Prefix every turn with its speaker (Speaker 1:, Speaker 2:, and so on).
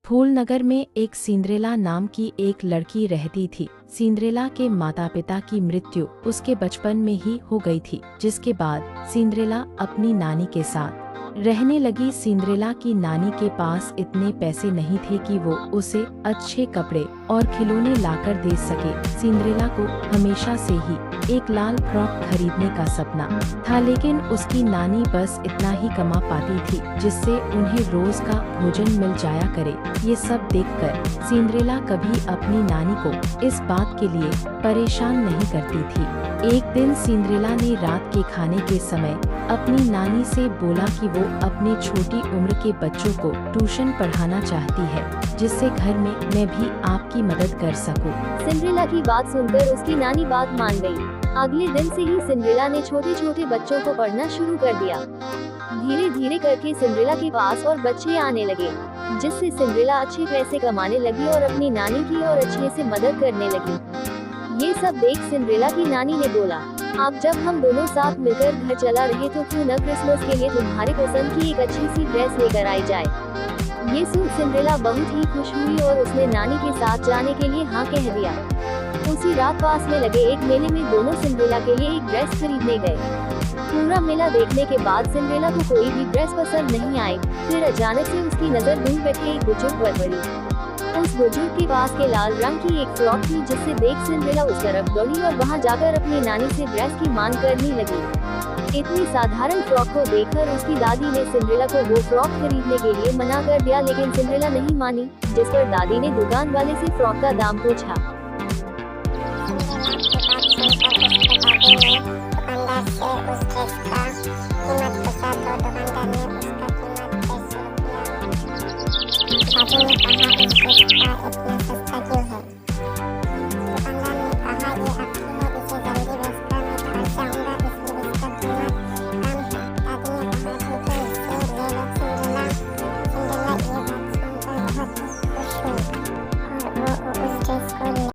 Speaker 1: फूलनगर में एक सिंड्रेला नाम की एक लड़की रहती थी। सिंड्रेला के माता पिता की मृत्यु उसके बचपन में ही हो गई थी, जिसके बाद सिंड्रेला अपनी नानी के साथ रहने लगी। सिंड्रेला की नानी के पास इतने पैसे नहीं थे कि वो उसे अच्छे कपड़े और खिलौने लाकर दे सके। सिंड्रेला को हमेशा से ही एक लाल फ्रॉक खरीदने का सपना था, लेकिन उसकी नानी बस इतना ही कमा पाती थी जिससे उन्हें रोज का भोजन मिल जाया करे। ये सब देखकर सिंड्रेला कभी अपनी नानी को इस बात के लिए परेशान नहीं करती थी। एक दिन सिंड्रेला ने रात के खाने के समय अपनी नानी से बोला कि वो अपने छोटी उम्र के बच्चों को ट्यूशन पढ़ाना चाहती है, जिससे घर में मैं भी आपकी मदद कर सकूं।
Speaker 2: सिंड्रेला की बात सुनकर उसकी नानी बात मान गई। अगले दिन से ही सिंड्रेला ने छोटे छोटे बच्चों को पढ़ना शुरू कर दिया। धीरे धीरे करके सिंड्रेला के पास और बच्चे आने लगे, जिससे सिंड्रेला अच्छे पैसे कमाने लगी और अपनी नानी की और अच्छे से मदद करने लगी। ये सब देख सिंड्रेला की नानी ने बोला, अब जब हम दोनों साथ मिलकर घर चला रहे तो क्यों न क्रिसमस के लिए तुम्हारे पसंद की एक अच्छी सी ड्रेस लेकर आई जाए। ये सुन सिंड्रेला बहुत ही खुश हुई और उसने नानी के साथ जाने के लिए हाँ कह दिया। उसी रात पास में लगे एक मेले में दोनों सिंड्रेला के लिए एक ड्रेस खरीदने गए। पूरा मेला देखने के बाद सिंड्रेला को कोई भी ड्रेस पसंद नहीं आई। फिर अचानक से उसकी नजर दूर बैठे एक बुजुर्ग पर पड़ी। उस बुजुर्ग के पास के लाल रंग की एक फ्रॉक थी, जिससे देख सिंड्रेला उस तरफ दौड़ी और वहां जाकर अपनी नानी से ड्रेस की मांग करने लगी। इतनी साधारण फ्रॉक को देखकर उसकी दादी ने सिंड्रेला को वो फ्रॉक खरीदने के लिए मना कर दिया, लेकिन सिंड्रेला नहीं मानी, जिस पर दादी ने दुकान वाले से फ्रॉक का दाम पूछा।
Speaker 3: दुकानदार से उस ड्रेस का कीमत पूछा तो दुकानदार ने उसका कीमत 600 रुपया। दादी ने कहा इस ड्रेस का इतना सस्ता